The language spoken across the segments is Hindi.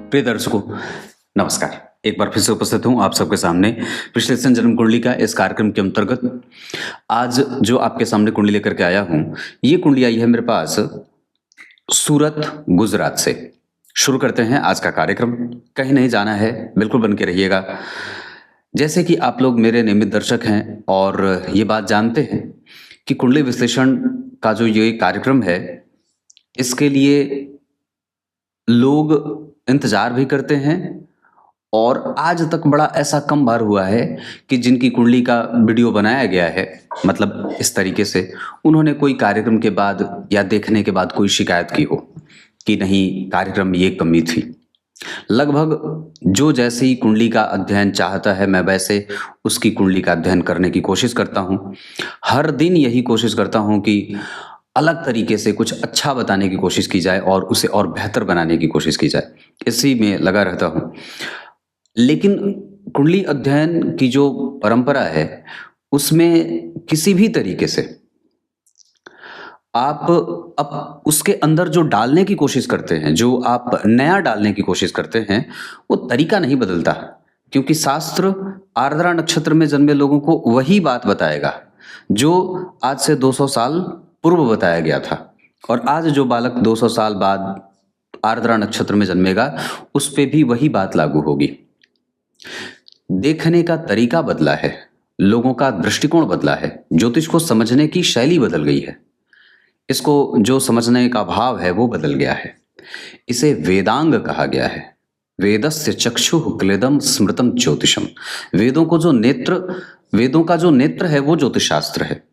प्रिय दर्शकों, नमस्कार। एक बार फिर से उपस्थित हूँ आप सबके सामने विश्लेषण जन्म कुंडली का इस कार्यक्रम के अंतर्गत। आज जो आपके सामने कुंडली लेकर के आया हूँ, ये कुंडली आई है मेरे पास सूरत, गुजरात से। शुरू करते हैं आज का कार्यक्रम। कहीं नहीं जाना है, बिल्कुल बन के रहिएगा। जैसे कि आप लोग मेरे नियमित दर्शक हैं और ये बात जानते हैं कि कुंडली विश्लेषण का जो ये कार्यक्रम है, इसके लिए लोग इंतजार भी करते हैं और आज तक बड़ा ऐसा कम बार हुआ है कि जिनकी कुंडली का वीडियो बनाया गया है, मतलब इस तरीके से उन्होंने कोई कार्यक्रम के बाद या देखने के बाद कोई शिकायत की हो कि नहीं, कार्यक्रम में ये कमी थी। लगभग जो जैसे ही कुंडली का अध्ययन चाहता है, मैं वैसे उसकी कुंडली का अध्ययन करने की कोशिश करता हूँ। हर दिन यही कोशिश करता हूँ कि अलग तरीके से कुछ अच्छा बताने की कोशिश की जाए और उसे और बेहतर बनाने की कोशिश की जाए, इसी में लगा रहता हूँ। लेकिन कुंडली अध्ययन की जो परंपरा है, उसमें किसी भी तरीके से आप अब उसके अंदर जो डालने की कोशिश करते हैं, जो आप नया डालने की कोशिश करते हैं, वो तरीका नहीं बदलता। क्योंकि शास्त्र आर्द्रा नक्षत्र में जन्मे लोगों को वही बात बताएगा जो आज से 200 साल पूर्व बताया गया था। और आज जो बालक 200 साल बाद आर्द्रा नक्षत्र में जन्मेगा, उस पे भी वही बात लागू होगी। देखने का तरीका बदला है, लोगों का दृष्टिकोण बदला है, ज्योतिष को समझने की शैली बदल गई है, इसको जो समझने का भाव है वो बदल गया है। इसे वेदांग कहा गया है। वेदस्य चक्षुः क्लेदम स्मृतम ज्योतिषम। वेदों का जो नेत्र है वो ज्योतिष शास्त्र है।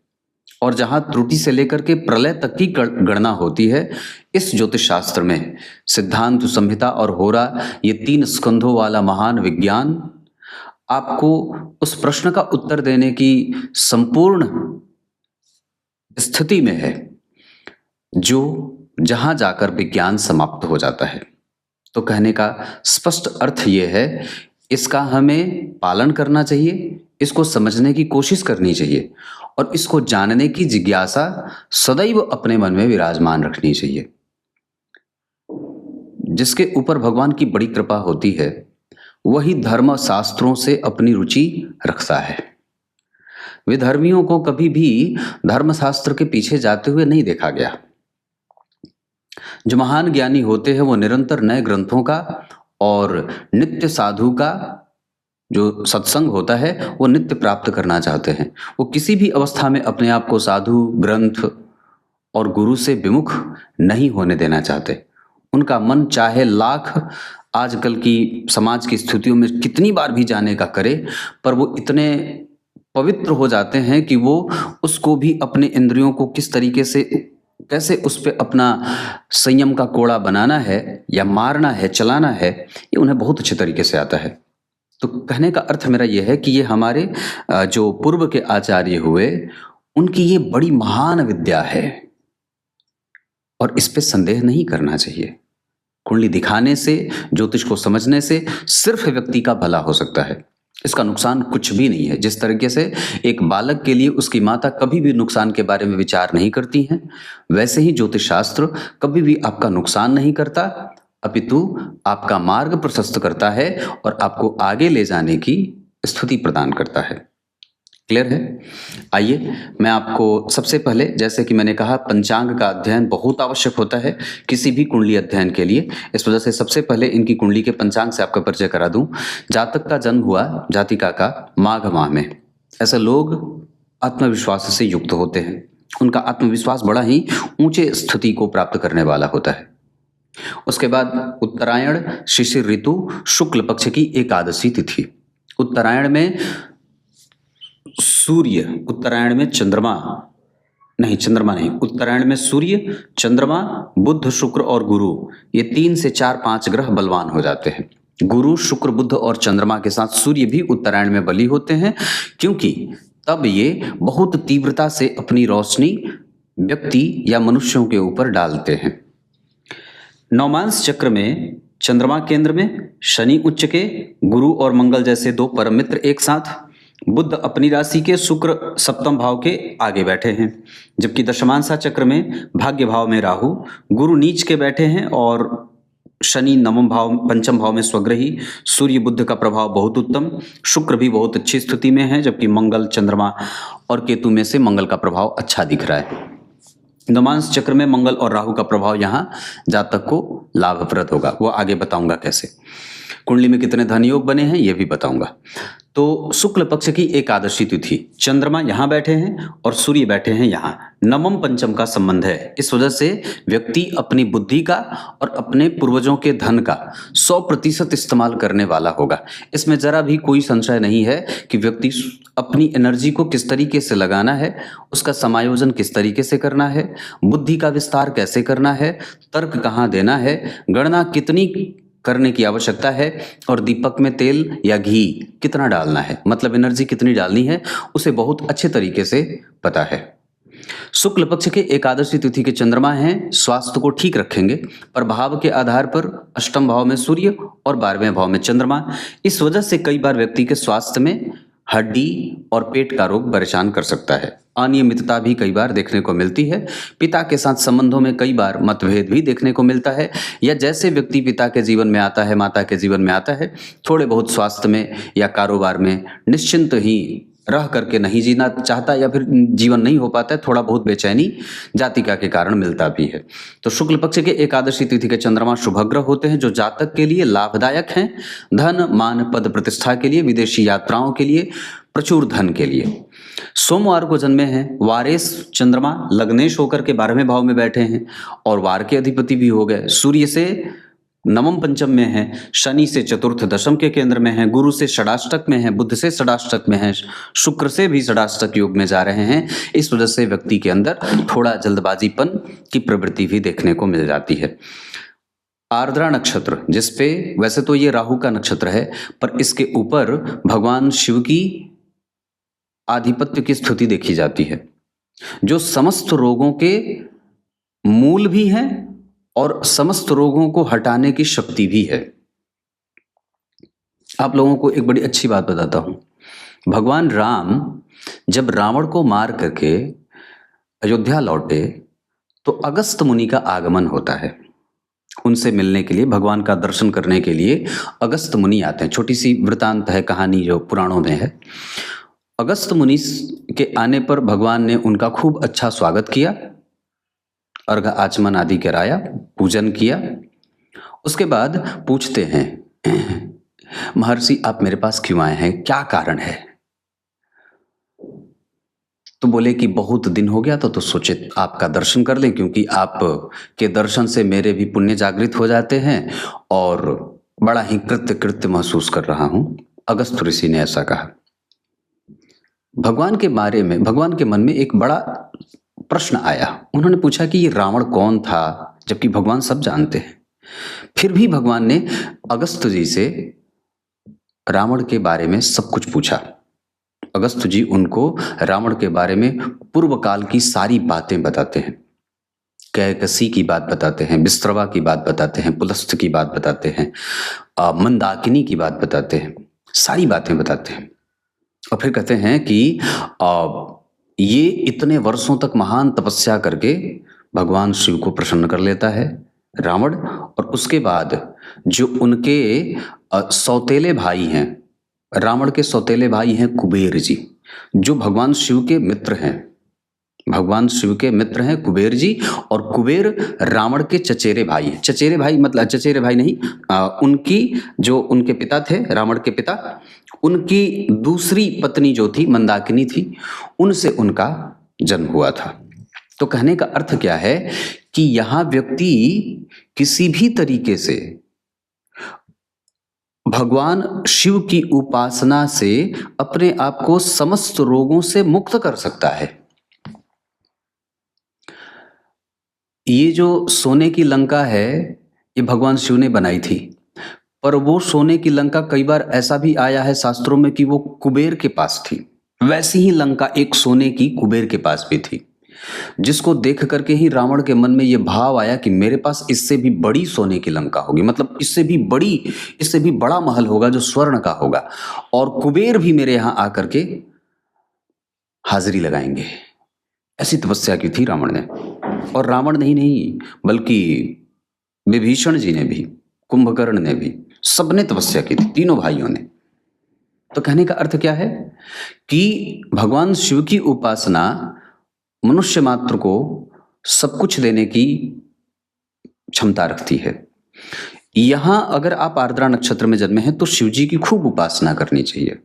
और जहां त्रुटि से लेकर के प्रलय तक की गणना होती है, इस ज्योतिष शास्त्र में सिद्धांत, संहिता और होरा, ये 3 स्कंधों वाला महान विज्ञान आपको उस प्रश्न का उत्तर देने की संपूर्ण स्थिति में है जो जहां जाकर विज्ञान समाप्त हो जाता है। तो कहने का स्पष्ट अर्थ ये है, इसका हमें पालन करना चाहिए, इसको समझने की कोशिश करनी चाहिए और इसको जानने की जिज्ञासा सदैव अपने मन में विराजमान रखनी चाहिए। जिसके ऊपर भगवान की बड़ी कृपा होती है, वही धर्म शास्त्रों से अपनी रुचि रखता है। विधर्मियों को कभी भी धर्मशास्त्र के पीछे जाते हुए नहीं देखा गया। जो महान ज्ञानी होते हैं, वो निरंतर नए ग्रंथों का और नित्य साधु का जो सत्संग होता है, वो नित्य प्राप्त करना चाहते हैं। वो किसी भी अवस्था में अपने आप को साधु, ग्रंथ और गुरु से विमुख नहीं होने देना चाहते। उनका मन चाहे लाख आजकल की समाज की स्थितियों में कितनी बार भी जाने का करे, पर वो इतने पवित्र हो जाते हैं कि वो उसको भी अपने इंद्रियों को किस तरीके से, कैसे उस पर अपना संयम का कोड़ा बनाना है या मारना है, चलाना है, ये उन्हें बहुत अच्छे तरीके से आता है। तो कहने का अर्थ मेरा यह है कि ये हमारे जो पूर्व के आचार्य हुए, उनकी ये बड़ी महान विद्या है और इस पे संदेह नहीं करना चाहिए। कुंडली दिखाने से, ज्योतिष को समझने से सिर्फ व्यक्ति का भला हो सकता है, इसका नुकसान कुछ भी नहीं है। जिस तरीके से एक बालक के लिए उसकी माता कभी भी नुकसान के बारे में विचार नहीं करती हैं, वैसे ही ज्योतिष शास्त्र कभी भी आपका नुकसान नहीं करता, अपितु आपका मार्ग प्रशस्त करता है और आपको आगे ले जाने की स्थिति प्रदान करता है। क्लियर है? आइए, मैं आपको सबसे पहले, जैसे कि मैंने कहा, पंचांग का अध्ययन बहुत आवश्यक होता है किसी भी कुंडली अध्ययन के लिए। इस वजह से सबसे पहले इनकी कुंडली के पंचांग से आपका परिचय करा दूं। जातक का जन्म हुआ जातिका का माघ माह में। ऐसे लोग आत्मविश्वास से युक्त होते हैं। उनका आत्मविश्वास बड़ा ही ऊंचे स्थिति को प्राप्त करने वाला होता है। उसके बाद उत्तरायण, शिशिर ऋतु, शुक्ल पक्ष की एकादशी तिथि। उत्तरायण में सूर्य, उत्तरायण में चंद्रमा नहीं, उत्तरायण में सूर्य, चंद्रमा, बुध, शुक्र और गुरु, ये 3 से 4, 5 ग्रह बलवान हो जाते हैं। गुरु, शुक्र, बुध और चंद्रमा के साथ सूर्य भी उत्तरायण में बली होते हैं, क्योंकि तब ये बहुत तीव्रता से अपनी रोशनी व्यक्ति या मनुष्यों के ऊपर डालते हैं। नवमांश चक्र में चंद्रमा केंद्र में, शनि उच्च के, गुरु और मंगल जैसे 2 परम मित्र एक साथ, बुध अपनी राशि के, शुक्र सप्तम भाव के आगे बैठे हैं, जबकि दशमांशा चक्र में भाग्य भाव में राहु, गुरु नीच के बैठे हैं और शनि नवम भाव पंचम भाव में स्वग्रही, सूर्य बुध का प्रभाव बहुत उत्तम, शुक्र भी बहुत अच्छी स्थिति में है, जबकि मंगल चंद्रमा और केतु में से मंगल का प्रभाव अच्छा दिख रहा है। नवांश चक्र में मंगल और राहु का प्रभाव यहाँ जातक को लाभप्रद होगा, वो आगे बताऊंगा कैसे। कुंडली में कितने धन योग बने हैं ये भी बताऊंगा। तो शुक्ल पक्ष की एकादशी तिथि, चंद्रमा यहाँ बैठे हैं और सूर्य बैठे हैं यहाँ, नवम पंचम का संबंध है। इस वजह से व्यक्ति अपनी बुद्धि का और अपने पूर्वजों के धन का 100% इस्तेमाल करने वाला होगा। इसमें जरा भी कोई संशय नहीं है कि व्यक्ति अपनी एनर्जी को किस तरीके से लगाना है, उसका समायोजन किस तरीके से करना है, बुद्धि का विस्तार कैसे करना है, तर्क कहाँ देना है, गणना कितनी करने की आवश्यकता है और दीपक में तेल या घी कितना डालना है, मतलब एनर्जी कितनी डालनी है, उसे बहुत अच्छे तरीके से पता है। शुक्ल पक्ष के एकादशी तिथि के चंद्रमा हैं, स्वास्थ्य को ठीक रखेंगे, पर भाव के आधार पर अष्टम भाव में सूर्य और 12वें भाव में चंद्रमा। इस वजह से कई बार व्यक्ति के स्वास्थ्य में हड्डी और पेट का रोग परेशान कर सकता है। अनियमितता भी कई बार देखने को मिलती है। पिता के साथ संबंधों में कई बार मतभेद भी देखने को मिलता है, या जैसे व्यक्ति पिता के जीवन में आता है, माता के जीवन में आता है, थोड़े बहुत स्वास्थ्य में या कारोबार में निश्चिंत ही रह करके नहीं जीना चाहता, या फिर जीवन नहीं हो पाता है, थोड़ा बहुत बेचैनी जातिका के कारण मिलता भी है। तो शुक्ल पक्ष के एकादशी तिथि के चंद्रमा शुभग्रह होते हैं, जो जातक के लिए लाभदायक हैं, धन मान पद प्रतिष्ठा के लिए, विदेशी यात्राओं के लिए, प्रचुर धन के लिए। सोमवार को जन्मे हैं, वारेस चंद्रमा लग्नेश होकर के 12वें भाव में बैठे हैं और वार के अधिपति भी हो गए। सूर्य से नवम पंचम में है, शनि से चतुर्थ दशम के केंद्र में है, गुरु से षडाष्टक में है, बुध से षडाष्टक में है, शुक्र से भी षडाष्टक योग में जा रहे हैं। इस वजह से व्यक्ति के अंदर थोड़ा जल्दबाजीपन की प्रवृत्ति भी देखने को मिल जाती है। आर्द्रा नक्षत्र, जिसपे वैसे तो ये राहु का नक्षत्र है, पर इसके ऊपर भगवान शिव की आधिपत्य की स्थिति देखी जाती है, जो समस्त रोगों के मूल भी हैं और समस्त रोगों को हटाने की शक्ति भी है। आप लोगों को एक बड़ी अच्छी बात बताता हूं। भगवान राम जब रावण को मार करके अयोध्या लौटे तो अगस्त मुनि का आगमन होता है। उनसे मिलने के लिए, भगवान का दर्शन करने के लिए अगस्त मुनि आते हैं। छोटी सी वृतांत है, कहानी जो पुराणों में है। अगस्त मुनि के आने पर भगवान ने उनका खूब अच्छा स्वागत किया, अर्घ आचमन आदि कराया, पूजन किया। उसके बाद पूछते हैं, महर्षि आप मेरे पास क्यों आए हैं, क्या कारण है? तो बोले कि बहुत दिन हो गया तो सोचे आपका दर्शन कर लें, क्योंकि आप के दर्शन से मेरे भी पुण्य जागृत हो जाते हैं और बड़ा ही कृत्य महसूस कर रहा हूं। अगस्त ऋषि ने ऐसा कहा। भगवान के बारे में भगवान के मन में एक बड़ा प्रश्न आया। उन्होंने पूछा कि ये रावण कौन था, जबकि भगवान सब जानते हैं। फिर भी भगवान ने अगस्त जी से रावण के बारे में सब कुछ पूछा। अगस्त जी उनको रावण के बारे में पूर्व काल की सारी बातें बताते हैं, कैकसी की बात बताते हैं, बिस्त्रवा की बात बताते हैं, पुलस्त्य की बात बताते हैं, मंदाकिनी की बात बताते हैं, सारी बातें बताते हैं। और फिर कहते हैं कि ये इतने वर्षों तक महान तपस्या करके भगवान शिव को प्रसन्न कर लेता है रावण, और उसके बाद जो उनके सौतेले भाई हैं, रावण के सौतेले भाई हैं कुबेर जी, जो भगवान शिव के मित्र हैं। भगवान शिव के मित्र हैं कुबेर जी, और कुबेर रावण के चचेरे भाई हैं। चचेरे भाई मतलब चचेरे भाई नहीं, उनकी जो उनके पिता थे, रावण के पिता, उनकी दूसरी पत्नी जो थी मंदाकिनी थी, उनसे उनका जन्म हुआ था। तो कहने का अर्थ क्या है कि यहां व्यक्ति किसी भी तरीके से भगवान शिव की उपासना से अपने आप को समस्त रोगों से मुक्त कर सकता है। ये जो सोने की लंका है, ये भगवान शिव ने बनाई थी, पर वो सोने की लंका कई बार ऐसा भी आया है शास्त्रों में कि वो कुबेर के पास थी। वैसी ही लंका एक सोने की कुबेर के पास भी थी, जिसको देख करके ही रावण के मन में ये भाव आया कि मेरे पास इससे भी बड़ी सोने की लंका होगी, मतलब इससे भी बड़ा महल होगा जो स्वर्ण का होगा, और कुबेर भी मेरे यहां आकर के हाजिरी लगाएंगे। ऐसी तपस्या की थी रावण ने। और रावण नहीं बल्कि विभीषण जी ने भी, कुंभकर्ण ने भी, सबने तपस्या की थी, तीनों भाइयों ने। तो कहने का अर्थ क्या है कि भगवान शिव की उपासना मनुष्य मात्र को सब कुछ देने की क्षमता रखती है। यहां अगर आप आर्द्रा नक्षत्र में जन्मे हैं तो शिव जी की खूब उपासना करनी चाहिए,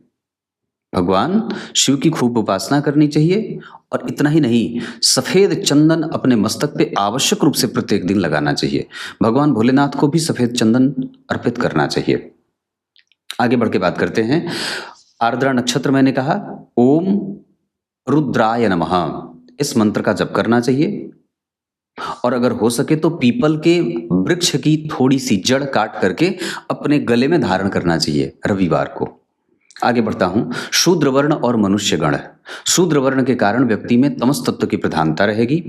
भगवान शिव की खूब उपासना करनी चाहिए। और इतना ही नहीं, सफेद चंदन अपने मस्तक पे आवश्यक रूप से प्रत्येक दिन लगाना चाहिए। भगवान भोलेनाथ को भी सफेद चंदन अर्पित करना चाहिए। आगे बढ़ के बात करते हैं। आर्द्रा नक्षत्र मैंने कहा ओम रुद्राय नमः, इस मंत्र का जप करना चाहिए। और अगर हो सके तो पीपल के वृक्ष की थोड़ी सी जड़ काट करके अपने गले में धारण करना चाहिए रविवार को। आगे बढ़ता हूं। शूद्र वर्ण और मनुष्य गण। शूद्र वर्ण के कारण व्यक्ति में तमस तत्व की प्रधानता रहेगी।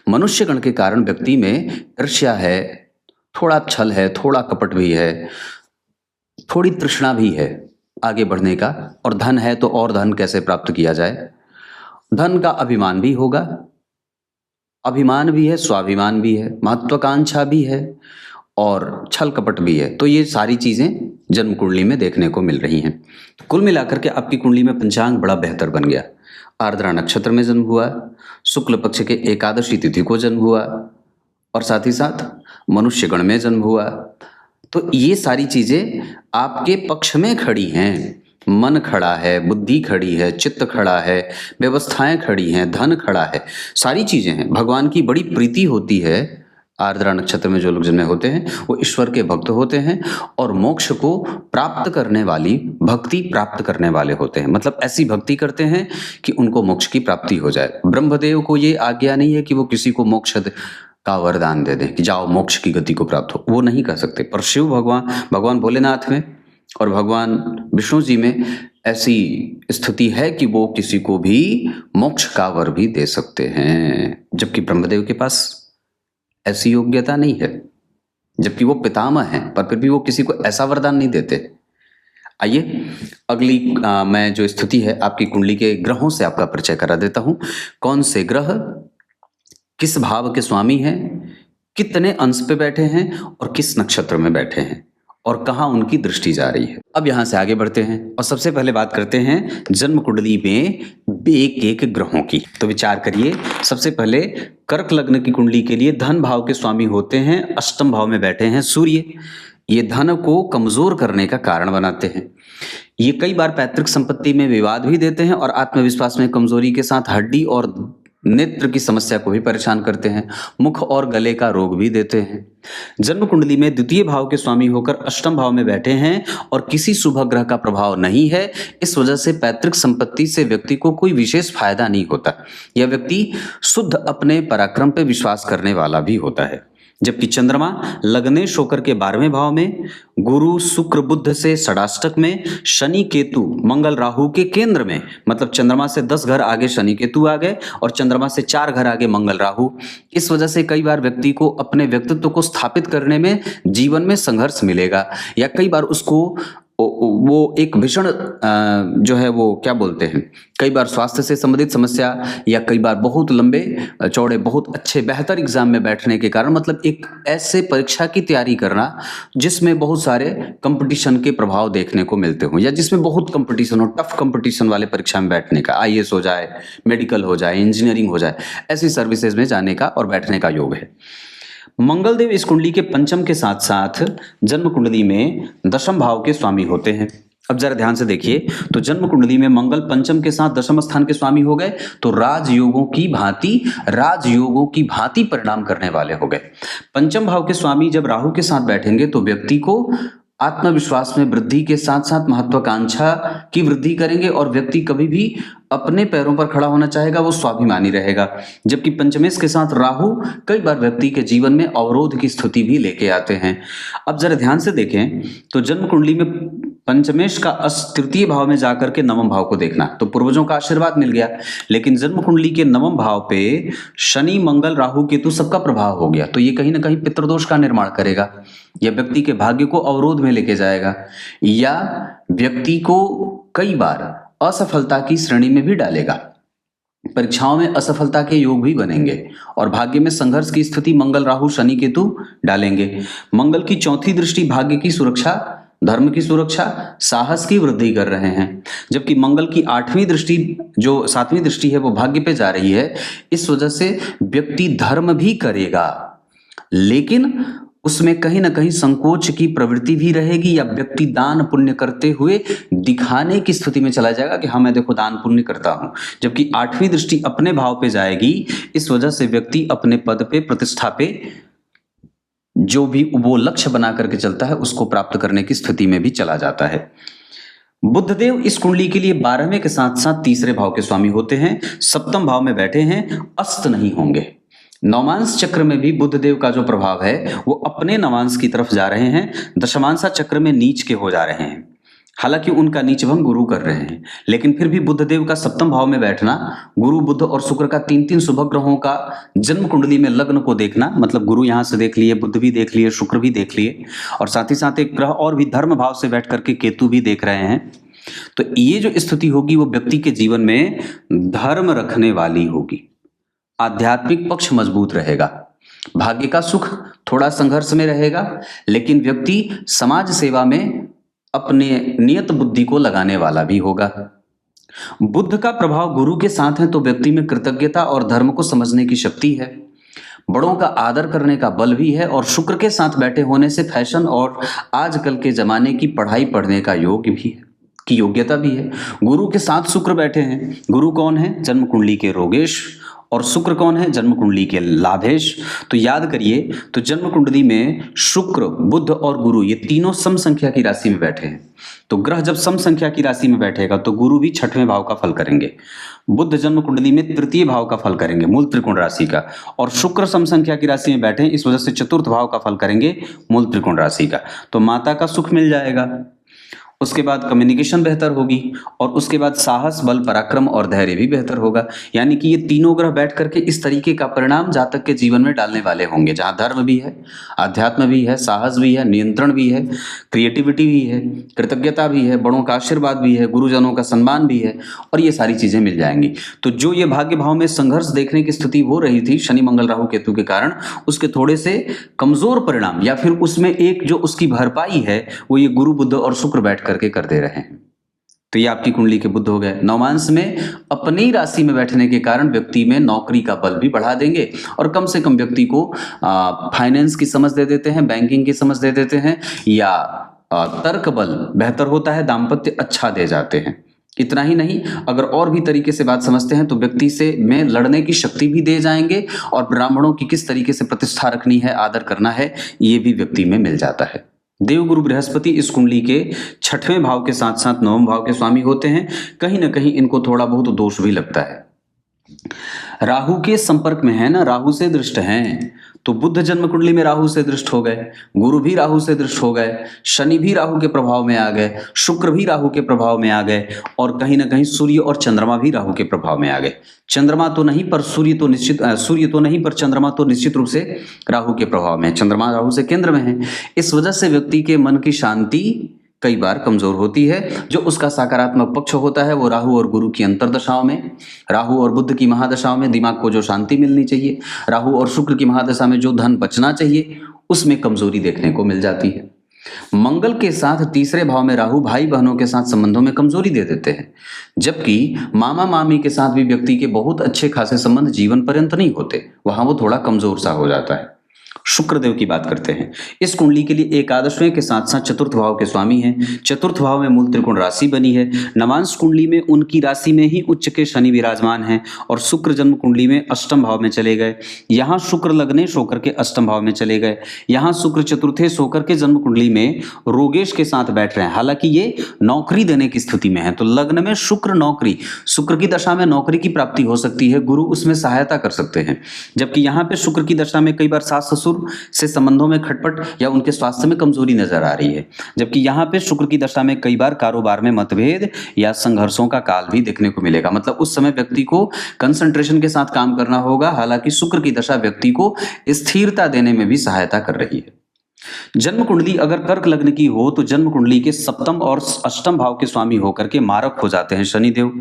मनुष्य गण के कारण व्यक्ति में ईर्ष्या है, थोड़ा छल है, थोड़ा कपट भी है, थोड़ी तृष्णा भी है आगे बढ़ने का। और धन है तो और धन कैसे प्राप्त किया जाए। धन का अभिमान भी होगा, अभिमान भी है, स्वाभिमान भी है, महत्वाकांक्षा भी है और छल कपट भी है। तो ये सारी चीजें जन्म कुंडली में देखने को मिल रही हैं। कुल मिलाकर के आपकी कुंडली में पंचांग बड़ा बेहतर बन गया। आर्द्रा नक्षत्र में जन्म हुआ, शुक्ल पक्ष के एकादशी तिथि को जन्म हुआ और साथ ही साथ मनुष्य गण में जन्म हुआ। तो ये सारी चीजें आपके पक्ष में खड़ी हैं। मन खड़ा है, बुद्धि खड़ी है, चित्त खड़ा है, व्यवस्थाएं खड़ी हैं, धन खड़ा है, सारी चीजें हैं। भगवान की बड़ी प्रीति होती है। आर्द्रा नक्षत्र में जो लोग जन्मे होते हैं वो ईश्वर के भक्त होते हैं और मोक्ष को प्राप्त करने वाली भक्ति प्राप्त करने वाले होते हैं। मतलब ऐसी भक्ति करते हैं कि उनको मोक्ष की प्राप्ति हो जाए। ब्रह्मदेव को ये आज्ञा नहीं है कि वो किसी को मोक्ष का वरदान दे दें कि जाओ मोक्ष की गति को प्राप्त हो, वो नहीं कर सकते। पर शिव भगवान भोलेनाथ में और भगवान विष्णु जी में ऐसी स्थिति है कि वो किसी को भी मोक्ष का वर भी दे सकते हैं, जबकि ब्रह्मदेव के पास ऐसी योग्यता नहीं है, जबकि वो पितामह हैं, पर फिर भी वो किसी को ऐसा वरदान नहीं देते। आइए अगली मैं जो स्थिति है आपकी कुंडली के ग्रहों से आपका परिचय करा देता हूं। कौन से ग्रह किस भाव के स्वामी हैं, कितने अंश पे बैठे हैं और किस नक्षत्र में बैठे हैं और कहाँ उनकी दृष्टि जा रही है। अब यहां से आगे बढ़ते हैं और सबसे पहले बात करते हैं जन्म कुंडली में एक एक ग्रहों की। तो विचार करिए। सबसे पहले कर्क लग्न की कुंडली के लिए धन भाव के स्वामी होते हैं, अष्टम भाव में बैठे हैं सूर्य। ये धन को कमजोर करने का कारण बनाते हैं। ये कई बार पैतृक संपत्ति में विवाद भी देते हैं और आत्मविश्वास में कमजोरी के साथ हड्डी और नेत्र की समस्या को भी परेशान करते हैं। मुख और गले का रोग भी देते हैं। जन्म कुंडली में द्वितीय भाव के स्वामी होकर अष्टम भाव में बैठे हैं और किसी शुभ ग्रह का प्रभाव नहीं है। इस वजह से पैतृक संपत्ति से व्यक्ति को कोई विशेष फायदा नहीं होता। यह व्यक्ति शुद्ध अपने पराक्रम पर विश्वास करने वाला भी होता है। जबकि चंद्रमा लग्नेश होकर के 12वें भाव में, गुरु शुक्र बुध से षडाष्टक में, शनि केतु मंगल राहु के केंद्र में, मतलब चंद्रमा से 10 घर आगे शनि केतु आ गए और चंद्रमा से 4 घर आगे मंगल राहु। इस वजह से कई बार व्यक्ति को अपने व्यक्तित्व को स्थापित करने में जीवन में संघर्ष मिलेगा या कई बार उसको वो एक भीषण जो है वो क्या बोलते हैं, कई बार स्वास्थ्य से संबंधित समस्या या कई बार बहुत लंबे चौड़े बहुत अच्छे बेहतर एग्जाम में बैठने के कारण, मतलब एक ऐसे परीक्षा की तैयारी करना जिसमें बहुत सारे कंपटीशन के प्रभाव देखने को मिलते हों या जिसमें बहुत कंपटीशन हो, टफ कंपटीशन वाले परीक्षा में बैठने का, IAS हो जाए, मेडिकल हो जाए, इंजीनियरिंग हो जाए, ऐसी सर्विसेज में जाने का और बैठने का योग है। मंगलदेव इस कुंडली के पंचम के साथ साथ जन्म कुंडली में दशम भाव के स्वामी होते हैं। अब जरा ध्यान से देखिए, तो जन्म कुंडली में मंगल पंचम के साथ दशम स्थान के स्वामी हो गए तो राजयोगों की भांति परिणाम करने वाले हो गए। पंचम भाव के स्वामी जब राहु के साथ बैठेंगे तो व्यक्ति को आत्मविश्वास में वृद्धि के साथ साथ महत्वाकांक्षा की वृद्धि करेंगे और व्यक्ति कभी भी अपने पैरों पर खड़ा होना चाहेगा, वो स्वाभिमानी रहेगा। जबकि पंचमेश के साथ राहु कई बार व्यक्ति के जीवन में अवरोध की स्थिति भी लेके आते हैं। अब जरा ध्यान से देखें तो जन्म कुंडली में पंचमेश का तृतीय भाव में जाकर के नवम भाव को देखना, तो पूर्वजों का आशीर्वाद मिल गया। लेकिन जन्म कुंडली के नवम भाव पे शनि मंगल राहु केतु सबका प्रभाव हो गया, तो ये कहीं ना कहीं पितृदोष का निर्माण करेगा या व्यक्ति के भाग्य को अवरोध में लेके जाएगा या व्यक्ति को कई बार असफलता की श्रेणी में भी डालेगा। परीक्षाओं में असफलता के योग भी बनेंगे और भाग्य में संघर्ष की स्थिति मंगल राहु शनि केतु डालेंगे। मंगल की चौथी दृष्टि भाग्य की सुरक्षा, धर्म की सुरक्षा, साहस की वृद्धि कर रहे हैं, जबकि मंगल की आठवीं दृष्टि जो सातवीं दृष्टि है वो भाग्य पे जा रही है। इस वजह से व्यक्ति धर्म भी करेगा, लेकिन उसमें कहीं ना कहीं संकोच की प्रवृत्ति भी रहेगी, या व्यक्ति दान पुण्य करते हुए दिखाने की स्थिति में चला जाएगा कि हाँ मैं देखो दान पुण्य करता हूं, जबकि आठवीं दृष्टि अपने भाव पे जाएगी। इस वजह से व्यक्ति अपने पद पे, प्रतिष्ठा पे, जो भी वो लक्ष्य बना करके चलता है उसको प्राप्त करने की स्थिति में भी चला जाता है। बुधदेव इस कुंडली के लिए 12वें के साथ साथ तीसरे भाव के स्वामी होते हैं, सप्तम भाव में बैठे हैं, अस्त नहीं होंगे। नवमांश चक्र में भी बुधदेव का जो प्रभाव है वो अपने नवांश की तरफ जा रहे हैं, दशमांशा चक्र में नीच के हो जा रहे हैं। हालांकि उनका नीच भंग गुरु कर रहे हैं, लेकिन फिर भी बुधदेव का सप्तम भाव में बैठना, गुरु बुध और शुक्र का 3-3 शुभ ग्रहों का जन्म कुंडली में लग्न को देखना, मतलब गुरु यहां से देख लिए, बुध भी देख लिए, शुक्र भी देख लिए, और साथ ही साथ एक ग्रह और भी धर्म भाव से बैठ करके केतु भी देख रहे हैं। तो ये जो स्थिति होगी वो व्यक्ति के जीवन में धर्म रखने वाली होगी, आध्यात्मिक पक्ष मजबूत रहेगा, भाग्य का सुख थोड़ा संघर्ष में रहेगा, लेकिन व्यक्ति समाज सेवा में अपने नियत बुद्धि को लगाने वाला भी होगा। बुध का प्रभाव गुरु के साथ है तो व्यक्ति में कृतज्ञता और धर्म को समझने की शक्ति है, बड़ों का आदर करने का बल भी है, और शुक्र के साथ बैठे होने से फैशन और आजकल के जमाने की पढ़ाई पढ़ने का योग भी है, की योग्यता भी है। गुरु के साथ शुक्र बैठे हैं, गुरु कौन है? जन्म कुंडली के रोगेश, और शुक्र कौन है? जन्म कुंडली के लाभेश। तो याद करिए, तो जन्म कुंडली में शुक्र, बुध और गुरु ये तीनों सम संख्या की राशि में बैठे हैं। तो ग्रह जब सम संख्या की राशि में बैठेगा तो गुरु भी 6वें भाव का फल करेंगे, बुध जन्म कुंडली में 3य भाव का फल करेंगे, मूल त्रिकोण राशि का, और शुक्र सम संख्या की राशि में बैठे इस वजह से 4th भाव का फल करेंगे, मूल त्रिकोण राशि का। तो माता का सुख मिल जाएगा, उसके बाद कम्युनिकेशन बेहतर होगी, और उसके बाद साहस, बल, पराक्रम और धैर्य भी बेहतर होगा। यानी कि ये तीनों ग्रह बैठ करके इस तरीके का परिणाम जातक के जीवन में डालने वाले होंगे, जहां धर्म भी है, अध्यात्म भी है, साहस भी है, नियंत्रण भी है, क्रिएटिविटी भी है, कृतज्ञता भी है, बड़ों का आशीर्वाद भी है, गुरुजनों का सम्मान भी है, और ये सारी चीजें मिल जाएंगी। तो जो ये भाग्य भाव में संघर्ष देखने की स्थिति हो रही थी शनि मंगल राहु केतु के कारण, उसके थोड़े से कमजोर परिणाम या फिर उसमें एक जो उसकी भरपाई है वो ये गुरु बुध और शुक्र बैठ करके कर दे रहे हैं। तो ये आपकी कुंडली के बुध हो गए। नवमांश में अपनी राशि में बैठने के कारण व्यक्ति में नौकरी का बल भी बढ़ा देंगे, और कम से कम व्यक्ति को फाइनेंस की समझ दे देते हैं, बैंकिंग की समझ दे देते हैं, या तर्क बल बेहतर होता है, दाम्पत्य अच्छा दे जाते हैं। इतना ही नहीं, अगर और भी तरीके से बात समझते हैं तो व्यक्ति से में लड़ने की शक्ति भी दे जाएंगे, और ब्राह्मणों की किस तरीके से प्रतिष्ठा रखनी है, आदर करना है, ये भी व्यक्ति में मिल जाता है। देवगुरु बृहस्पति इस कुंडली के 6वें भाव के साथ साथ 9वें भाव के स्वामी होते हैं। कहीं ना कहीं इनको थोड़ा बहुत दोष भी लगता है, राहु के संपर्क में है ना, राहु से दृष्ट हैं, तो बुध जन्म कुंडली में राहु से दृष्ट हो गए, गुरु भी राहु से दृष्ट हो गए, शनि भी राहु के प्रभाव में आ गए, शुक्र भी राहु के प्रभाव में आ गए, और कहीं ना कहीं सूर्य और चंद्रमा भी राहु के प्रभाव में आ गए। चंद्रमा तो नहीं पर सूर्य तो नहीं पर चंद्रमा तो निश्चित रूप से राहु के प्रभाव में है, चंद्रमा राहु से केंद्र में है। इस वजह से व्यक्ति के मन की शांति कई बार कमजोर होती है। जो उसका सकारात्मक पक्ष होता है वो राहु और गुरु की अंतर्दशाओं में, राहु और बुध की महादशाओं में दिमाग को जो शांति मिलनी चाहिए, राहु और शुक्र की महादशा में जो धन बचना चाहिए, उसमें कमजोरी देखने को मिल जाती है। मंगल के साथ तीसरे भाव में राहु भाई बहनों के साथ संबंधों में कमजोरी दे देते हैं, जबकि मामा मामी के साथ भी व्यक्ति के बहुत अच्छे खासे संबंध जीवन पर्यंत नहीं होते, वहां वो थोड़ा कमजोर सा हो जाता है। शुक्रदेव की बात करते हैं। इस कुंडली के लिए एकादशवें के साथ साथ 4th भाव के स्वामी हैं। 4th भाव में मूल त्रिकोण राशि बनी है। नवांश कुंडली में उनकी राशि में ही उच्च के शनि विराजमान हैं, और शुक्र जन्म कुंडली में अष्टम भाव में चले गए। यहाँ शुक्र लग्नेश होकर के अष्टम भाव में चले गए। यहाँ शुक्र चतुर्थेश होकर के जन्म कुंडली में रोगेश के साथ बैठ रहे हैं। हालांकि ये नौकरी देने की स्थिति में है, तो लग्न में शुक्र नौकरी, शुक्र की दशा में नौकरी की प्राप्ति हो सकती है, गुरु उसमें सहायता कर सकते हैं। जबकि यहाँ पे शुक्र की दशा में कई बार सास ससुर से संबंधों में खटपट या उनके स्वास्थ्य में कमजोरी नजर आ रही है। जबकि यहाँ पे शुक्र की दशा में कई बार कारोबार में मतभेद या संघर्षों का काल भी देखने को मिलेगा। मतलब उस समय व्यक्ति को कंसंट्रेशन के साथ काम करना होगा। हालांकि शुक्र की दशा व्यक्ति को स्थिरता देने में भी सहायता कर रही है। जन्म कुंडली अगर कर्क लग्न की हो तो जन्म कुंडली के सप्तम और अष्टम भाव के स्वामी होकर के मारक हो जाते हैं शनिदेव,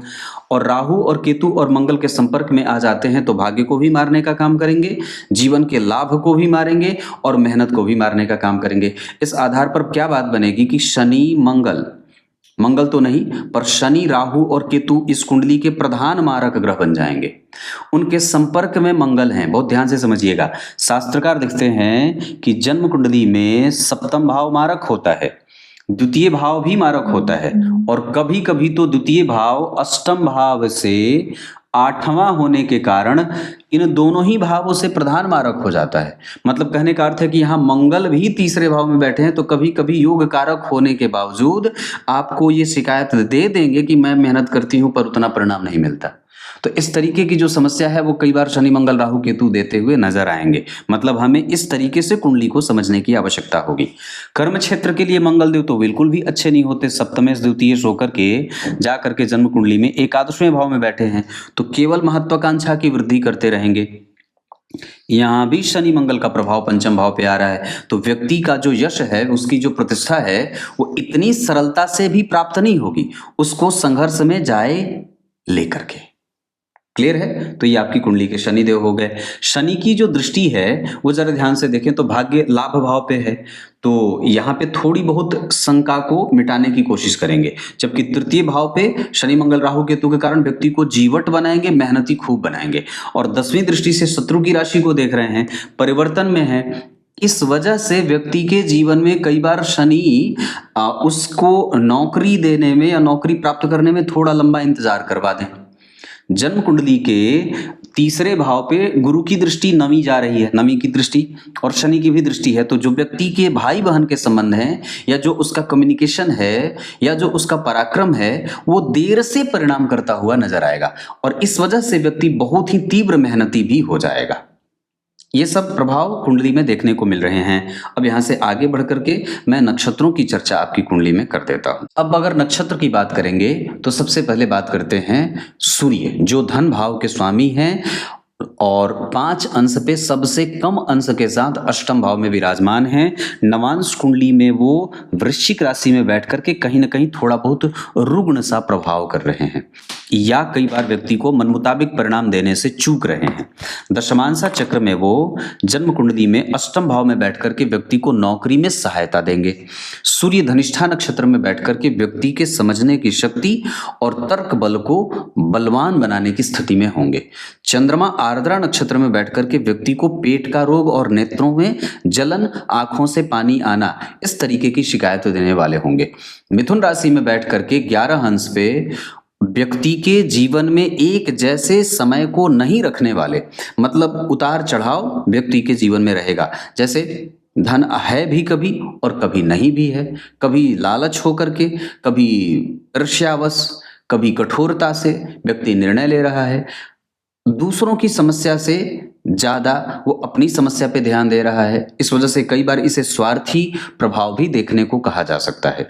और राहु और केतु और मंगल के संपर्क में आ जाते हैं तो भाग्य को भी मारने का काम करेंगे, जीवन के लाभ को भी मारेंगे और मेहनत को भी मारने का काम करेंगे। इस आधार पर क्या बात बनेगी कि शनि मंगल तो नहीं पर शनि, राहु और केतु इस कुंडली के प्रधान मारक ग्रह बन जाएंगे। उनके संपर्क में मंगल हैं, बहुत ध्यान से समझिएगा। शास्त्रकार देखते हैं कि जन्म कुंडली में सप्तम भाव मारक होता है, द्वितीय भाव भी मारक होता है, और कभी कभी तो द्वितीय भाव अष्टम भाव से आठवां होने के कारण इन दोनों ही भावों से प्रधान मारक हो जाता है। मतलब कहने का अर्थ है कि यहाँ मंगल भी तीसरे भाव में बैठे हैं तो कभी कभी योग कारक होने के बावजूद आपको ये शिकायत दे देंगे कि मैं मेहनत करती हूँ पर उतना परिणाम नहीं मिलता। तो इस तरीके की जो समस्या है वो कई बार शनि मंगल राहु केतु देते हुए नजर आएंगे। मतलब हमें इस तरीके से कुंडली को समझने की आवश्यकता होगी। कर्म क्षेत्र के लिए मंगल देव तो बिल्कुल भी अच्छे नहीं होते, सप्तमेश द्वितीय होकर के जा करके जन्म कुंडली में एकादशवें भाव में बैठे हैं तो केवल महत्वाकांक्षा की वृद्धि करते रहेंगे। यहाँ भी शनि मंगल का प्रभाव पंचम भाव पे आ रहा है तो व्यक्ति का जो यश है, उसकी जो प्रतिष्ठा है वो इतनी सरलता से भी प्राप्त नहीं होगी, उसको संघर्ष में जाए लेकर के। क्लियर है? तो ये आपकी कुंडली के शनिदेव हो गए। शनि की जो दृष्टि है वो जरा ध्यान से देखें तो भाग्य लाभ भाव पे है, तो यहाँ पे थोड़ी बहुत शंका को मिटाने की कोशिश करेंगे। जबकि तृतीय भाव पे शनि मंगल राहु केतु के कारण व्यक्ति को जीवट बनाएंगे, मेहनती खूब बनाएंगे। और 10वीं दृष्टि से शत्रु की राशि को देख रहे हैं, परिवर्तन में है, इस वजह से व्यक्ति के जीवन में कई बार शनि उसको नौकरी देने में या नौकरी प्राप्त करने में थोड़ा लंबा इंतजार करवा दें। जन्म कुंडली के तीसरे भाव पे गुरु की दृष्टि नवी जा रही है, नवी की दृष्टि और शनि की भी दृष्टि है, तो जो व्यक्ति के भाई बहन के संबंध हैं या जो उसका कम्युनिकेशन है या जो उसका पराक्रम है वो देर से परिणाम करता हुआ नजर आएगा और इस वजह से व्यक्ति बहुत ही तीव्र मेहनती भी हो जाएगा। ये सब प्रभाव कुंडली में देखने को मिल रहे हैं। अब यहाँ से आगे बढ़ करके मैं नक्षत्रों की चर्चा आपकी कुंडली में कर देता हूँ। अब अगर नक्षत्र की बात करेंगे तो सबसे पहले बात करते हैं सूर्य, जो धन भाव के स्वामी हैं और 5 अंश पे सबसे कम अंश के साथ अष्टम भाव में विराजमान हैं। नवांश कुंडली में वो वृश्चिक राशि में बैठ करके कहीं ना कहीं थोड़ा बहुत रुग्ण सा प्रभाव कर रहे हैं या कई बार व्यक्ति को मन मुताबिक परिणाम देने से चूक रहे हैं। दशमांशा चक्र में वो जन्म कुंडली में अष्टम भाव में बैठ करके व्यक्ति को नौकरी में सहायता देंगे। सूर्य धनिष्ठा नक्षत्र में बैठ करके व्यक्ति के समझने की शक्ति और तर्क बल को बलवान बनाने की स्थिति में होंगे। चंद्रमा आर्द्रा नक्षत्र में बैठ करके व्यक्ति को पेट का रोग और नेत्रों में जलन, आंखों से पानी आना, इस तरीके की शिकायत देने वाले होंगे। मिथुन राशि में बैठ करके 11 अंश पे व्यक्ति के जीवन में एक जैसे समय को नहीं रखने वाले, मतलब उतार चढ़ाव व्यक्ति के जीवन में रहेगा। जैसे धन है भी कभी और कभी नहीं भी है, कभी लालच होकर के, कभी ईर्ष्यावश, कभी कठोरता से व्यक्ति निर्णय ले रहा है। दूसरों की समस्या से ज्यादा वो अपनी समस्या पे ध्यान दे रहा है, इस वजह से कई बार इसे स्वार्थी प्रभाव भी देखने को कहा जा सकता है।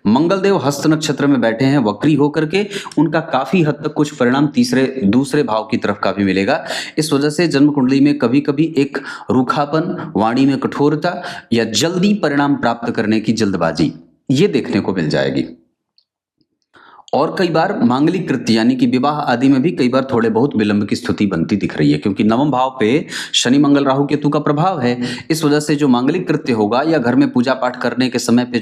मंगलदेव हस्त नक्षत्र में बैठे हैं वक्री होकर के, उनका काफी हद तक कुछ परिणाम दूसरे भाव की तरफ का भी मिलेगा। इस वजह से जन्म कुंडली में कभी कभी एक रूखापन, वाणी में कठोरता या जल्दी परिणाम प्राप्त करने की जल्दबाजी ये देखने को मिल जाएगी। और कई बार मांगलिक कृत्य यानी कि विवाह आदि में भी कई बार थोड़े बहुत विलंब की स्थिति बनती दिख रही है, क्योंकि नवम भाव पे शनि मंगल राहु केतु का प्रभाव है। इस वजह से जो मांगलिक कृत्य होगा या घर में पूजा पाठ करने के समय पे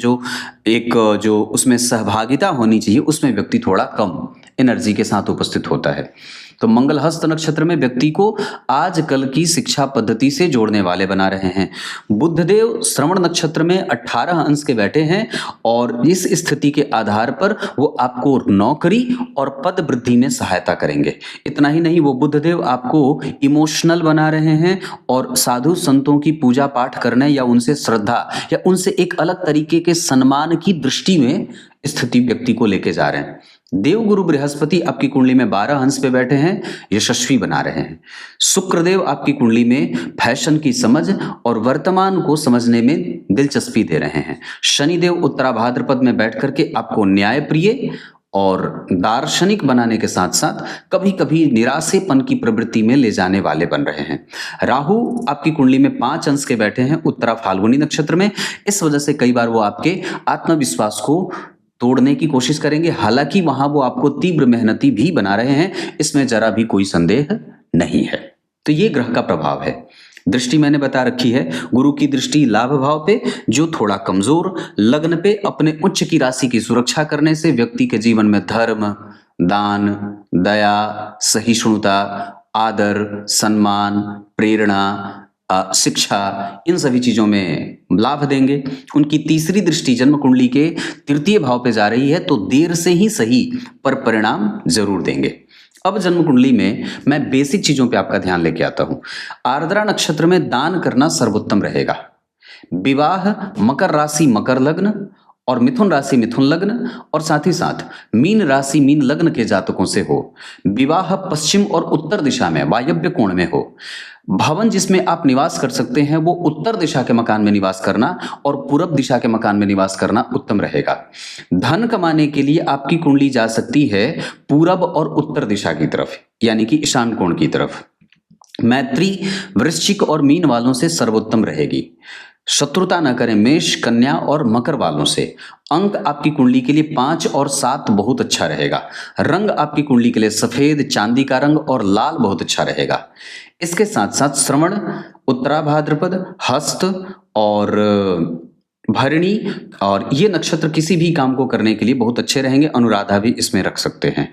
जो उसमें सहभागिता होनी चाहिए उसमें व्यक्ति थोड़ा कम एनर्जी के साथ उपस्थित होता है। तो मंगल हस्त नक्षत्र में व्यक्ति को आजकल की शिक्षा पद्धति से जोड़ने वाले बना रहे हैं। बुधदेव श्रवण नक्षत्र में 18 अंश के बैठे हैं और इस स्थिति के आधार पर वो आपको नौकरी और पद वृद्धि में सहायता करेंगे। इतना ही नहीं, वो बुधदेव आपको इमोशनल बना रहे हैं और साधु संतों की पूजा पाठ करने या उनसे श्रद्धा या उनसे एक अलग तरीके के सम्मान की दृष्टि में स्थिति व्यक्ति को लेके जा रहे हैं। देव गुरु बृहस्पति आपकी कुंडली में 12 अंश पे बैठे हैं, यशस्वी बना रहे हैं। शुक्रदेव आपकी कुंडली में फैशन की समझ और वर्तमान को समझने में दिलचस्पी दे रहे हैं। शनिदेव उत्तरा भाद्रपद में बैठ करके आपको न्याय प्रिय और दार्शनिक बनाने के साथ साथ कभी कभी निराशेपन की प्रवृत्ति में ले जाने वाले बन रहे हैं। राहु आपकी कुंडली में 5 अंश के बैठे हैं उत्तरा फाल्गुनी नक्षत्र में। इस वजह से कई बार वो आपके आत्मविश्वास को तोड़ने की कोशिश करेंगे। हालांकि वहां वो आपको तीव्र मेहनती भी बना रहे हैं, इसमें जरा भी कोई संदेह नहीं है। तो ये ग्रह का प्रभाव है। दृष्टि मैंने बता रखी है, गुरु की दृष्टि लाभ भाव पे, जो थोड़ा कमजोर। लग्न पे अपने उच्च की राशि की सुरक्षा करने से व्यक्ति के जीवन में धर्म, दान, दया, सहिष्णुता, आदर, सम्मान, प्रेरणा, शिक्षा, इन सभी चीजों में लाभ देंगे। उनकी तीसरी दृष्टि जन्म कुंडली के तृतीय भाव पे जा रही है, तो देर से ही सही पर परिणाम जरूर देंगे। अब जन्म कुंडली में मैं बेसिक चीजों पे आपका ध्यान लेके आता हूं। आर्द्रा नक्षत्र में दान करना सर्वोत्तम रहेगा। विवाह मकर राशि मकर लग्न और मिथुन राशि मिथुन लग्न और साथ ही साथ मीन राशि मीन लग्न के जातकों से हो। विवाह पश्चिम और उत्तर दिशा में वायव्य कोण में हो। भवन जिसमें आप निवास कर सकते हैं वो उत्तर दिशा के मकान में निवास करना और पूरब दिशा के मकान में निवास करना उत्तम रहेगा। धन कमाने के लिए आपकी कुंडली जा सकती है पूरब और उत्तर दिशा की तरफ, यानी कि ईशान कोण की तरफ। मैत्री वृश्चिक और मीन वालों से सर्वोत्तम रहेगी। शत्रुता न करें मेष, कन्या और मकर वालों से। अंक आपकी कुंडली के लिए 5 और 7 बहुत अच्छा रहेगा। रंग आपकी कुंडली के लिए सफेद, चांदी का रंग और लाल बहुत अच्छा रहेगा। इसके साथ साथ श्रवण, उत्तरा भाद्रपद, हस्त और भरणी और ये नक्षत्र किसी भी काम को करने के लिए बहुत अच्छे रहेंगे। अनुराधा भी इसमें रख सकते हैं।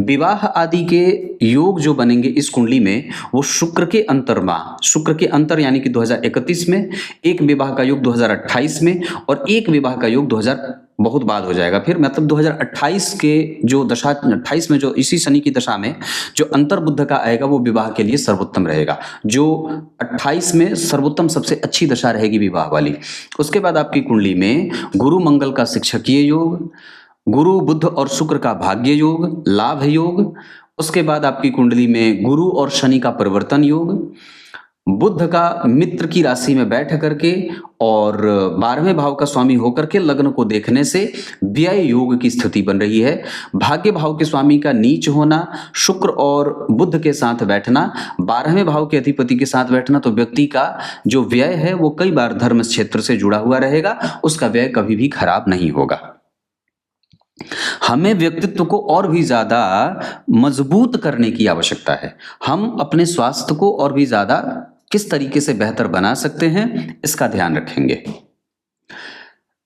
विवाह आदि के योग जो बनेंगे इस कुंडली में वो शुक्र के अंतर्माह, शुक्र के अंतर यानी कि 2031 में, एक विवाह का योग 2028 में और एक विवाह का योग 2000 बहुत बाद हो जाएगा फिर, मतलब 2028 के जो दशा, 28 में जो इसी शनि की दशा में जो अंतर बुध का आएगा वो विवाह के लिए सर्वोत्तम रहेगा। जो 28 में सर्वोत्तम सबसे अच्छी दशा रहेगी विवाह वाली। उसके बाद आपकी कुंडली में गुरु मंगल का शिक्षकीय योग, गुरु बुध और शुक्र का भाग्य योग, लाभ योग। उसके बाद आपकी कुंडली में गुरु और शनि का परिवर्तन योग, बुध का मित्र की राशि में बैठ करके और 12वें भाव का स्वामी होकर के लग्न को देखने से व्यय योग की स्थिति बन रही है। भाग्य भाव के स्वामी का नीच होना, शुक्र और बुध के साथ बैठना, 12वें भाव के अधिपति के साथ बैठना, तो व्यक्ति का जो व्यय है वो कई बार धर्म क्षेत्र से जुड़ा हुआ रहेगा, उसका व्यय कभी भी खराब नहीं होगा। हमें व्यक्तित्व को और भी ज्यादा मजबूत करने की आवश्यकता है। हम अपने स्वास्थ्य को और भी ज्यादा किस तरीके से बेहतर बना सकते हैं इसका ध्यान रखेंगे।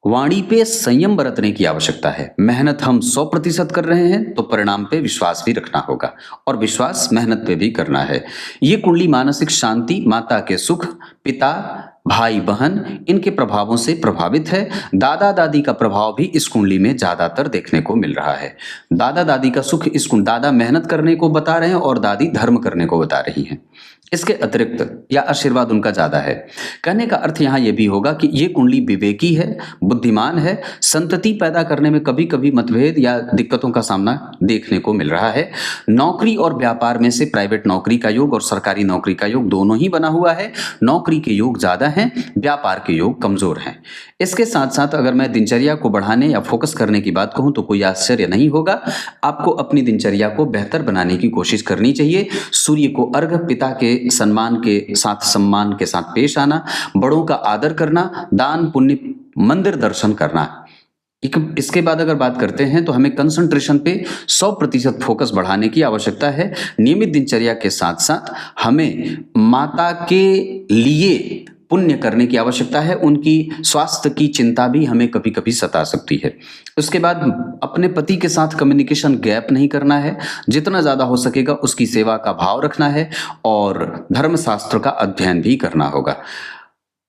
वाणी पे संयम बरतने की आवश्यकता है। मेहनत हम 100% कर रहे हैं तो परिणाम पे विश्वास भी रखना होगा और विश्वास मेहनत पे भी करना है। ये कुंडली मानसिक शांति, माता के सुख, पिता, भाई बहन इनके प्रभावों से प्रभावित है। दादा दादी का प्रभाव भी इस कुंडली में ज्यादातर देखने को मिल रहा है। दादा दादी का सुख इस दादा मेहनत करने को बता रहे हैं और दादी धर्म करने को बता रही हैं। इसके अतिरिक्त या आशीर्वाद उनका ज्यादा है। कहने का अर्थ यहाँ यह भी होगा कि ये कुंडली विवेकी है, बुद्धिमान है, संतति पैदा करने में कभी कभी मतभेद या दिक्कतों का सामना देखने को मिल रहा है। नौकरी और व्यापार में से प्राइवेट नौकरी का योग और सरकारी नौकरी का योग दोनों ही बना हुआ है। नौकरी के योग ज्यादा हैं, व्यापार के योग कमजोर हैं। इसके साथ साथ अगर मैं दिनचर्या को बढ़ाने या फोकस करने की बात कहूं तो कोई आश्चर्य नहीं होगा। आपको अपनी दिनचर्या को बेहतर बनाने की कोशिश करनी चाहिए। सूर्य को अर्घ, पिता के सम्मान के साथ पेश आना, बड़ों का आदर करना, दान पुण्य, मंदिर दर्शन करना। इसके बाद अगर बात करते हैं तो हमें कंसंट्रेशन पे 100% फोकस बढ़ाने की आवश्यकता है। नियमित दिनचर्या के साथ साथ हमें माता के लिए पुण्य करने की आवश्यकता है। उनकी स्वास्थ्य की चिंता भी हमें कभी कभी सता सकती है। उसके बाद अपने पति के साथ कम्युनिकेशन गैप नहीं करना है, जितना ज्यादा हो सकेगा उसकी सेवा का भाव रखना है और धर्मशास्त्र का अध्ययन भी करना होगा।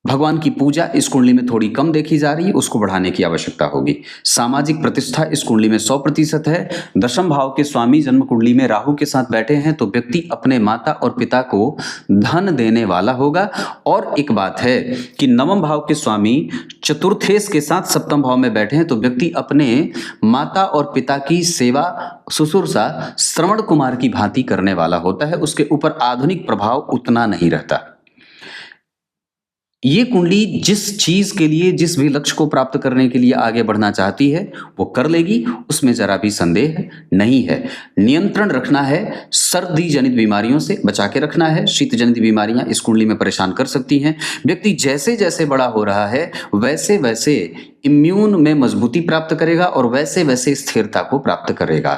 भगवान की पूजा इस कुंडली में थोड़ी कम देखी जा रही है, उसको बढ़ाने की आवश्यकता होगी। सामाजिक प्रतिष्ठा इस कुंडली में 100% है। दशम भाव के स्वामी जन्म कुंडली में राहु के साथ बैठे हैं तो व्यक्ति अपने माता और पिता को धन देने वाला होगा। और एक बात है कि नवम भाव के स्वामी चतुर्थेश के साथ सप्तम भाव में बैठे हैं तो व्यक्ति अपने माता और पिता की सेवा शुश्रूषा श्रवण कुमार की भांति करने वाला होता है। उसके ऊपर आधुनिक प्रभाव उतना नहीं रहता। ये कुंडली जिस चीज के लिए, जिस भी लक्ष्य को प्राप्त करने के लिए आगे बढ़ना चाहती है वो कर लेगी, उसमें जरा भी संदेह नहीं है। नियंत्रण रखना है, सर्दी जनित बीमारियों से बचा के रखना है। शीत जनित बीमारियां इस कुंडली में परेशान कर सकती हैं। व्यक्ति जैसे जैसे बड़ा हो रहा है वैसे वैसे इम्यून में मजबूती प्राप्त करेगा और वैसे वैसे स्थिरता को प्राप्त करेगा।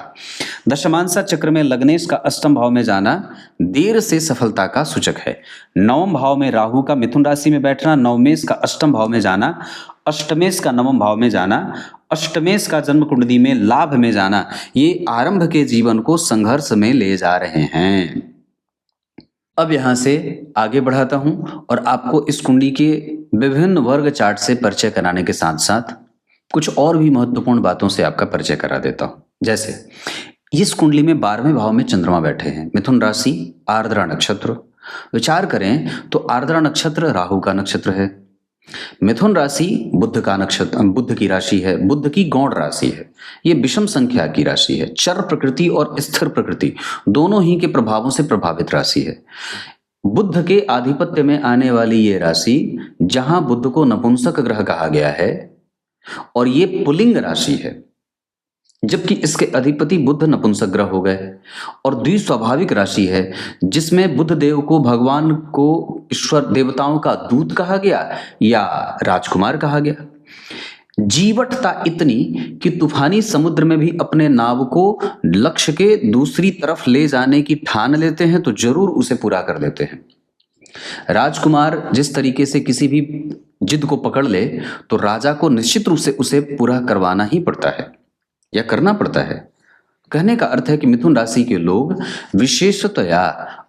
दशमांसा चक्र में लग्नेश का अष्टम भाव में जाना देर से सफलता का सूचक है। नवम भाव में राहु का मिथुन राशि में बैठना, नवमेश का अष्टम भाव में जाना, अष्टमेश का नवम भाव में जाना, अष्टमेश का जन्म कुंडली में लाभ में जाना, ये आरंभ के जीवन को संघर्ष में ले जा रहे हैं। अब यहां से आगे बढ़ाता हूं और आपको इस कुंडली के विभिन्न वर्ग चार्ट से परिचय कराने के साथ साथ कुछ और भी महत्वपूर्ण बातों से आपका परिचय करा देता हूं। जैसे इस कुंडली में 12वें भाव में चंद्रमा बैठे हैं, मिथुन राशि, आर्द्रा नक्षत्र। विचार करें तो आर्द्रा नक्षत्र राहु का नक्षत्र है, मिथुन राशि बुध का नक्षत्र, बुध की राशि है, बुध की गौण राशि है। ये विषम संख्या की राशि है, चर प्रकृति और स्थिर प्रकृति दोनों ही के प्रभावों से प्रभावित राशि है। बुध के आधिपत्य में आने वाली ये राशि, जहां बुध को नपुंसक ग्रह कहा गया है और ये पुल्लिंग राशि है, जबकि इसके अधिपति बुध नपुंसक ग्रह हो गए, और द्विस्वाभाविक राशि है जिसमें बुध देव को, भगवान को ईश्वर देवताओं का दूत कहा गया या राजकुमार कहा गया। जीवटता इतनी कि तूफानी समुद्र में भी अपने नाव को लक्ष्य के दूसरी तरफ ले जाने की ठान लेते हैं तो जरूर उसे पूरा कर लेते हैं। राजकुमार जिस तरीके से किसी भी जिद को पकड़ ले तो राजा को निश्चित रूप से उसे पूरा करवाना ही पड़ता है या करना पड़ता है। कहने का अर्थ है कि मिथुन राशि के लोग विशेषतया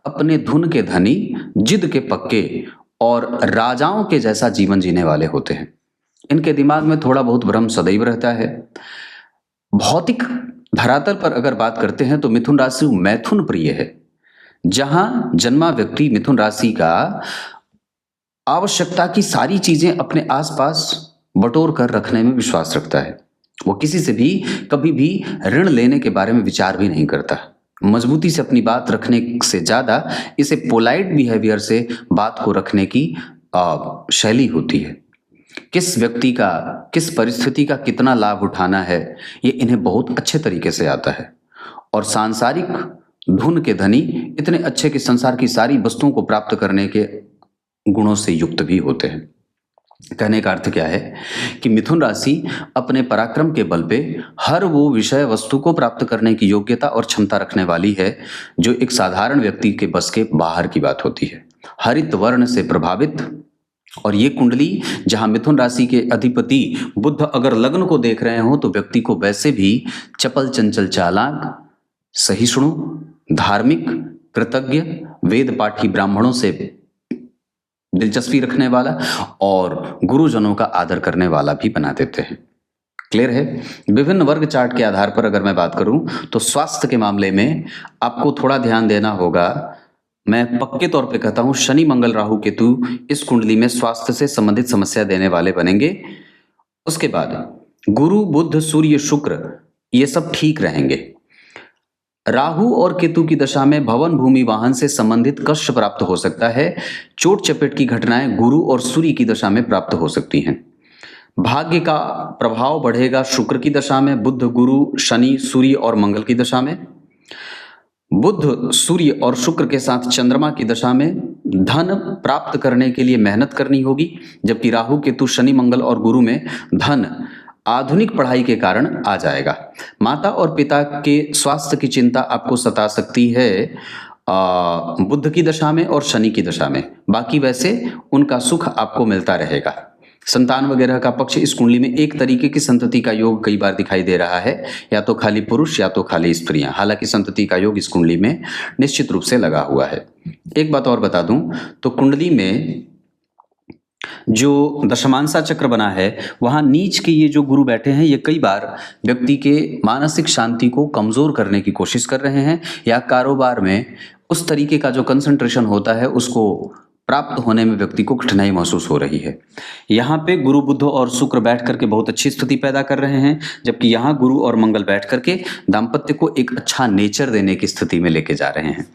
अपने धुन के धनी, जिद के पक्के और राजाओं के जैसा जीवन जीने वाले होते हैं। इनके दिमाग में थोड़ा बहुत भ्रम सदैव रहता है। भौतिक धरातल पर अगर बात करते हैं तो मिथुन राशि मैथुन प्रिय है, जहां जन्मा व्यक्ति मिथुन राशि का आवश्यकता की सारी चीजें अपने आसपास बटोर कर रखने में विश्वास रखता है। वो किसी से भी कभी भी ऋण लेने के बारे में विचार भी नहीं करता। मजबूती से अपनी बात रखने से ज्यादा इसे पोलाइट बिहेवियर से बात को रखने की शैली होती है। किस व्यक्ति का, किस परिस्थिति का कितना लाभ उठाना है ये इन्हें बहुत अच्छे तरीके से आता है, और सांसारिक धुन के धनी इतने अच्छे कि संसार की सारी वस्तुओं को प्राप्त करने के गुणों से युक्त भी होते हैं। कहने का अर्थ क्या है कि मिथुन राशि अपने पराक्रम के बल पे हर वो विषय वस्तु को प्राप्त करने की योग्यता और क्षमता रखने वाली है जो एक साधारण व्यक्ति के बस के बाहर की बात होती है। हरित वर्ण से प्रभावित, और ये कुंडली जहां मिथुन राशि के अधिपति बुध अगर लग्न को देख रहे हो तो व्यक्ति को वैसे भी चपल, चंचल, चालाक, सहिष्णु, धार्मिक, कृतज्ञ, वेद पाठी ब्राह्मणों से दिलचस्पी रखने वाला और गुरुजनों का आदर करने वाला भी बना देते हैं। क्लियर है? विभिन्न वर्ग चार्ट के आधार पर अगर मैं बात करूं तो स्वास्थ्य के मामले में आपको थोड़ा ध्यान देना होगा। मैं पक्के तौर पे कहता हूं शनि, मंगल, राहु, केतु इस कुंडली में स्वास्थ्य से संबंधित समस्या देने वाले बनेंगे। उसके बाद गुरु, बुध, सूर्य, शुक्र ये सब ठीक रहेंगे। राहु और केतु की दशा में भवन, भूमि, वाहन से संबंधित कष्ट प्राप्त हो सकता है। चोट चपेट की घटनाएं गुरु और सूर्य की दशा में प्राप्त हो सकती हैं। भाग्य का प्रभाव बढ़ेगा शुक्र की दशा में, बुध, गुरु, शनि, सूर्य और मंगल की दशा में। बुध, सूर्य और शुक्र के साथ चंद्रमा की दशा में धन प्राप्त करने के लिए मेहनत करनी होगी, जबकि राहु, केतु, शनि, मंगल और गुरु में धन आधुनिक पढ़ाई के कारण आ जाएगा। माता और पिता के स्वास्थ्य की चिंता आपको सता सकती है बुध की दशा में और शनि की दशा में। बाकी वैसे उनका सुख आपको मिलता रहेगा। संतान वगैरह का पक्ष इस कुंडली में एक तरीके की संतति का योग कई बार दिखाई दे रहा है, या तो खाली पुरुष या तो खाली स्त्रियां। हालांकि संतति का योग इस कुंडली में निश्चित रूप से लगा हुआ है। एक बात और बता दूं तो कुंडली में जो दशमांसा चक्र बना है वहां नीच के ये जो गुरु बैठे हैं, ये कई बार व्यक्ति के मानसिक शांति को कमजोर करने की कोशिश कर रहे हैं, या कारोबार में उस तरीके का जो कंसंट्रेशन होता है उसको प्राप्त होने में व्यक्ति को कठिनाई महसूस हो रही है। यहाँ पे गुरु बुध और शुक्र बैठ करके बहुत अच्छी स्थिति पैदा कर रहे हैं, जबकि यहाँ गुरु और मंगल बैठ करके दाम्पत्य को एक अच्छा नेचर देने की स्थिति में लेके जा रहे हैं।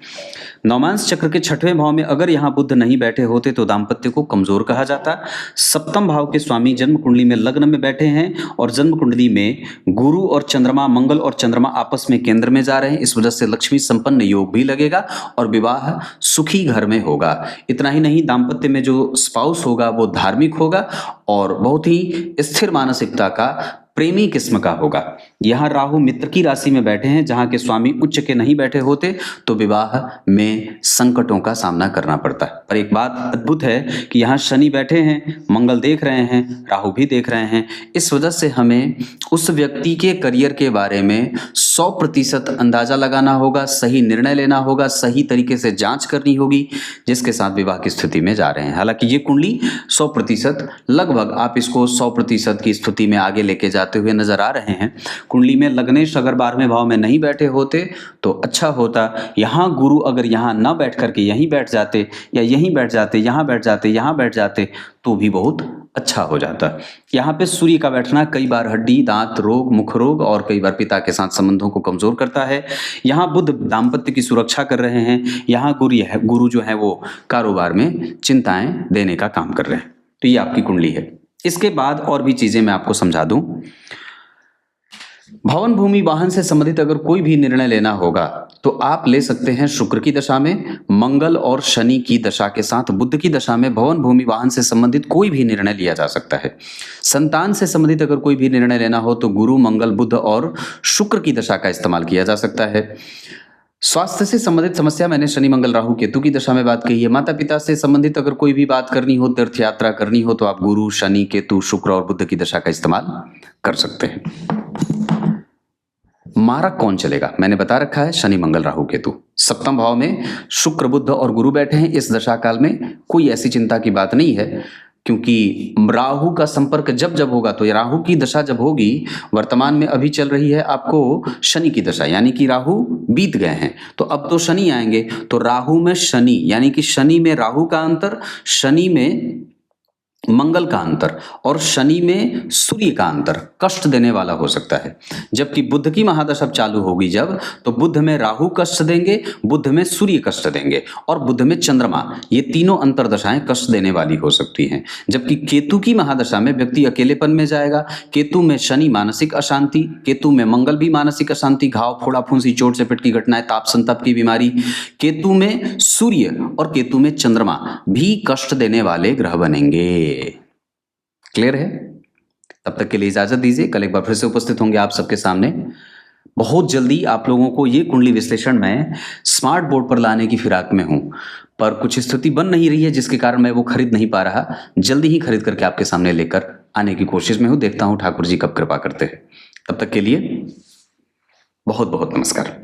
नवमांश चक्र के 6वें भाव में अगर यहाँ बुध नहीं बैठे होते तो दाम्पत्य को कमजोर कहा जाता। सप्तम भाव के स्वामी जन्म कुंडली में लग्न में बैठे हैं और जन्म कुंडली में गुरु और चंद्रमा, मंगल और चंद्रमा आपस में केंद्र में जा रहे हैं। इस वजह से लक्ष्मी संपन्न योग भी लगेगा और विवाह सुखी घर में होगा। इतना ही नहीं, दाम्पत्य में जो स्पाउस होगा वो धार्मिक होगा और बहुत ही स्थिर मानसिकता का प्रेमी किस्म का होगा। यहाँ राहु मित्र की राशि में बैठे हैं, जहाँ के स्वामी उच्च के नहीं बैठे होते तो विवाह में संकटों का सामना करना पड़ता है। पर एक बात अद्भुत है कि यहाँ शनि बैठे हैं, मंगल देख रहे हैं, राहु भी देख रहे हैं। इस वजह से हमें उस व्यक्ति के करियर के बारे में 100% अंदाजा लगाना होगा, सही निर्णय लेना होगा, सही तरीके से जांच करनी होगी जिसके साथ विवाह की स्थिति में जा रहे हैं। हालांकि ये कुंडली 100% लगभग आप इसको 100% की स्थिति में आगे लेके जाते हुए नजर आ रहे हैं। कुंडली में लग्नेश अगर 12वें भाव में नहीं बैठे होते तो अच्छा होता। यहाँ गुरु अगर यहाँ ना बैठ करके यहीं बैठ जाते या यहीं बैठ जाते, यहाँ बैठ जाते, यहाँ बैठ जाते तो भी बहुत अच्छा हो जाता। यहाँ पे सूर्य का बैठना कई बार हड्डी, दांत रोग, मुख रोग और कई बार पिता के साथ संबंधों को कमजोर करता है। यहाँ बुध दाम्पत्य की सुरक्षा कर रहे हैं। यहाँ गुरु जो है वो कारोबार में चिंताएं देने का काम कर रहे हैं। तो ये आपकी कुंडली है। इसके बाद और भी चीजें मैं आपको समझा दूं। भवन, भूमि, वाहन से संबंधित अगर कोई भी निर्णय लेना होगा तो आप ले सकते हैं शुक्र की दशा में, मंगल और शनि की दशा के साथ बुध की दशा में भवन, भूमि, वाहन से संबंधित कोई भी निर्णय लिया जा सकता है। संतान से संबंधित अगर कोई भी निर्णय लेना हो तो गुरु, मंगल, बुध और शुक्र की दशा का इस्तेमाल किया जा सकता है। स्वास्थ्य से संबंधित समस्या मैंने शनि, मंगल, राहु, केतु की दशा में बात कही है। माता पिता से संबंधित अगर कोई भी बात करनी हो, तीर्थ यात्रा करनी हो तो आप गुरु, शनि, केतु, शुक्र और बुध की दशा का इस्तेमाल कर सकते हैं। मारक कौन चलेगा मैंने बता रखा है, शनि, मंगल, राहु, केतु। सप्तम भाव में शुक्र, बुध और गुरु बैठे हैं। इस दशा काल में कोई ऐसी चिंता की बात नहीं है, क्योंकि राहु का संपर्क जब जब होगा तो राहु की दशा जब होगी, वर्तमान में अभी चल रही है आपको शनि की दशा, यानी कि राहु बीत गए हैं तो अब तो शनि आएंगे। तो राहु में शनि यानी कि शनि में राहु का अंतर, शनि में मंगल का अंतर और शनि में सूर्य का अंतर कष्ट देने वाला हो सकता है। जबकि बुध की महादशा चालू होगी जब, तो बुध में राहु कष्ट देंगे, बुध में सूर्य कष्ट देंगे और बुध में चंद्रमा, ये तीनों अंतरदशाएं कष्ट देने वाली हो सकती हैं। जबकि केतु की महादशा में व्यक्ति अकेलेपन में जाएगा। केतु में शनि मानसिक अशांति, केतु में मंगल भी मानसिक अशांति, घाव, फोड़ा फुंसी, चोट चपेट की घटनाएं, ताप संताप की बीमारी। केतु में सूर्य और केतु में चंद्रमा भी कष्ट देने वाले ग्रह बनेंगे। क्लियर है? तब तक के लिए इजाजत दीजिए। कल एक बार फिर से उपस्थित होंगे आप सबके सामने। बहुत जल्दी आप लोगों को ये कुंडली विश्लेषण मैं स्मार्ट बोर्ड पर लाने की फिराक में हूं, पर कुछ स्थिति बन नहीं रही है जिसके कारण मैं वो खरीद नहीं पा रहा। जल्दी ही खरीद करके आपके सामने लेकर आने की कोशिश में हूं। देखता हूं ठाकुर जी कब कृपा करते हैं। तब तक के लिए बहुत बहुत नमस्कार।